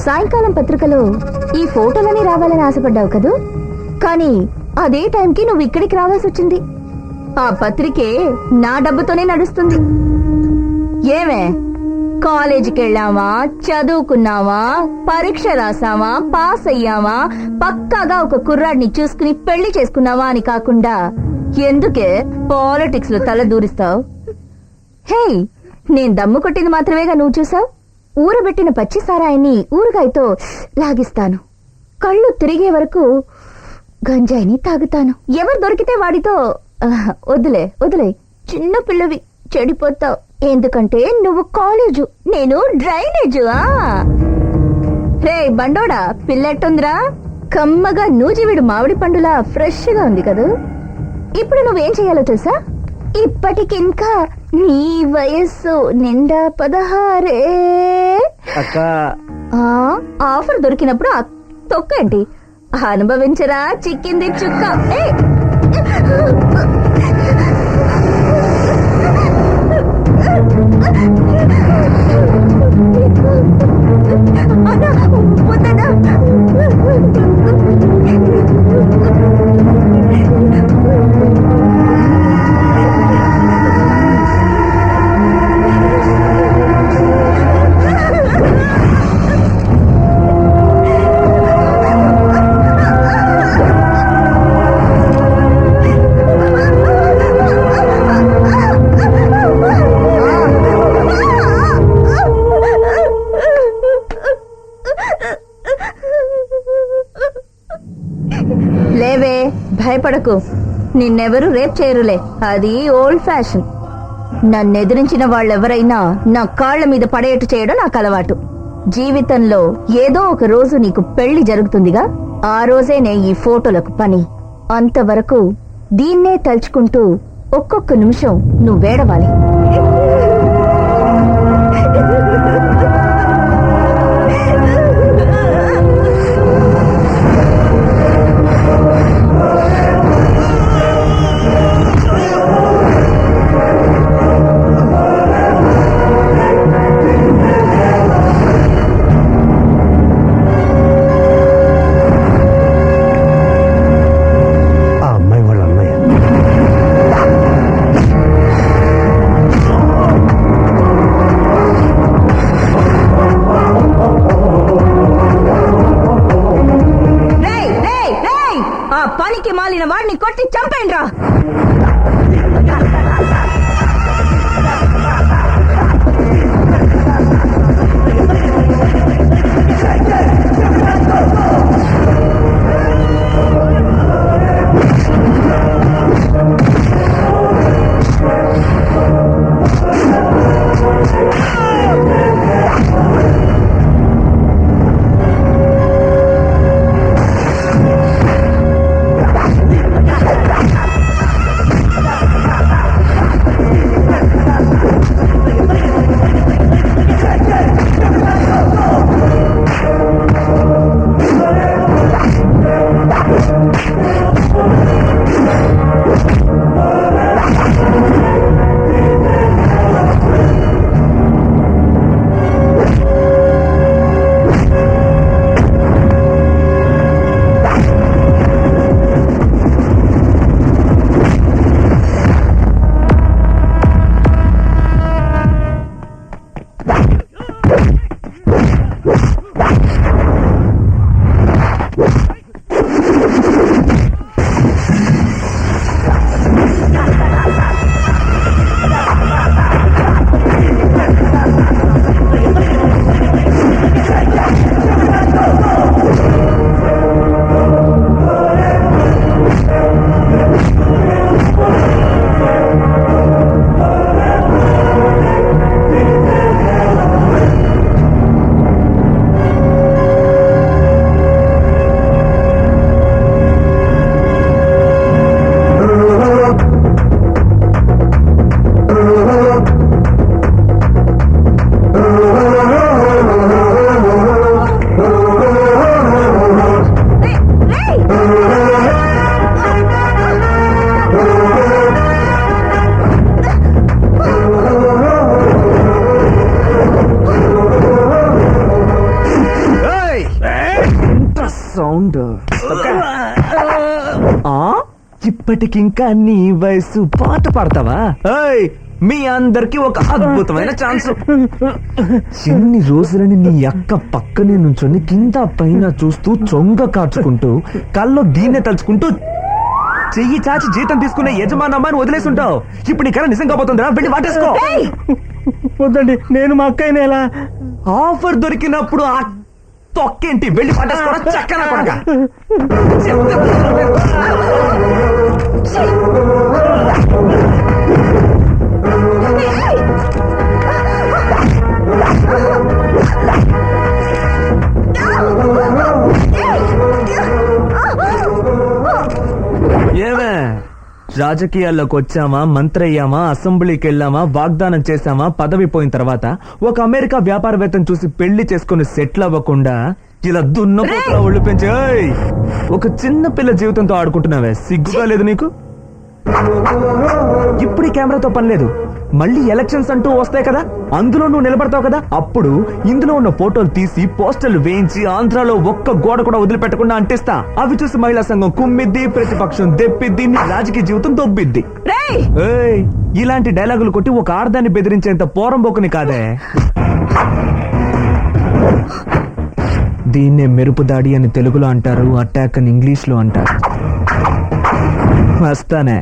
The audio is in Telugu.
సాయంకాలం పత్రికలో ఈ ఫోటోలని రావాలని ఆశపడ్డావు కదూ, కానీ అదే టైంకి నువ్వు ఇక్కడికి రావాల్సి వచ్చింది. ఆ పత్రికే నా డబ్బుతోనే నడుస్తుంది. ఏమే, కాలేజీకి వెళ్ళామా, చదువుకున్నావా, పరీక్ష రాసావా, పాస్ అయ్యావా, పక్కాగా ఒక కుర్రాడిని చూసుకుని పెళ్లి చేసుకున్నావా అని కాకుండా ఎందుకే పాలిటిక్స్ లో తల దూరిస్తావు? హే, నేను దమ్ము కొట్టింది మాత్రమేగా నువ్వు చూసావు. ఊరబెట్టిన పచ్చి సారాయిని ఊరగాయతో లాగిస్తాను. కళ్ళు తిరిగే వరకు గంజాయిని తాగుతాను. ఎవరు దొరికితే వాడితో వదిలే వదిలే, చిన్న పిల్లవి, చెడిపోతావు. ఎందుకంటే నువ్వు కాలేజు, నేను డ్రైనేజు. రే బండోడా, పిల్లెట్టుందిరా? కమ్మగా నూజివీడు మామిడి పండులా ఫ్రెష్ గా ఉంది కదూ. ఇప్పుడు నువ్వేం చెయ్యాలో తెలుసా? ఇప్పటికింకా నీ వయస్సు నిండా 16. ఆఫర్ దొరికినప్పుడు తొక్కేంటి, అనుభవించరా చిక్కింది చుక్క. లేవే, భయపడకు. నిన్నెవరూ రేప్ చేయరులే, అది ఓల్డ్ ఫ్యాషన్. నన్నెదిరించిన వాళ్ళెవరైనా నా కాళ్ల మీద పడేట్టు చేయడం నాకు అలవాటు. జీవితంలో ఏదో ఒక రోజు నీకు పెళ్లి జరుగుతుందిగా, ఆ రోజేనే ఈ ఫోటోలకు పని. అంతవరకు దీన్నే తలుచుకుంటూ ఒక్కొక్క నిమిషం నువ్వేడవాలి. పనికి మాలిన వాడిని కొట్టి చంపేండ్రా. ఇప్పటికింకా నీ వయసు పాట పాడతావా? ఏయ్, మీ అందరికి ఒక అద్భుతమైన ఛాన్స్. ఎన్ని రోజులని నీ అక్క పక్కనే నుంచొని కింద పైన చూస్తూ చొంగ కాచుకుంటూ కల్లో దీన్నే తలుచుకుంటూ చెయ్యి చాచి జీతం తీసుకునే యజమానమ్మని వదిలేసి ఉంటావు. ఇప్పుడు నీ కళ నిజం కాబోతుందిరా, వెళ్ళి వాటేసుకో. వద్దండి, నేను మా అక్కయ్యని ఎలా? ఆఫర్ దొరికినప్పుడు ఆ తొక్కేంటి, వెళ్ళి పట్టేసుకోవడం చక్కన కొడక. ఏమే, రాజకీయాల్లోకి వచ్చామా, మంత్రి అయ్యామా, అసెంబ్లీకి వెళ్ళామా, వాగ్దానం చేశామా, పదవి పోయిన తర్వాత ఒక అమెరికా వ్యాపారవేత్తను చూసి పెళ్లి చేసుకుని సెటిల్ అవ్వకుండా ఇలా దున్నపోతులా ఒళ్ళు పెంచి ఒక చిన్న పిల్ల జీవితంతో ఆడుకుంటున్నావే, సిగ్గుగా లేదు నీకు? ఇప్పుడు ఈ కెమెరాతో పని లేదు, మళ్ళీ ఎలక్షన్స్ అంటూ వస్తాయి కదా, అందులో నువ్వు నిలబడతావు కదా, అప్పుడు ఇందులో ఉన్న ఫోటోలు తీసి పోస్టర్లు వేయించి ఆంధ్రాలో ఒక్క గోడ కూడా వదిలిపెట్టకుండా అంటిస్తా. అవి చూసి మహిళా సంఘం కుమ్మిద్ది, ప్రతిపక్షం దెప్పిద్ది, నీ రాజకీయ జీవితం దొబ్బిద్ది. ఏయ్, ఇలాంటి డైలాగులు కొట్టి ఒక ఆడదాన్ని బెదిరించేంత పోరంబోకుని కాదే. దీన్నే మెరుపు దాడి అని తెలుగులో అంటారు, అటాక్ అని ఇంగ్లీష్ లో అంటారు. వస్తానే.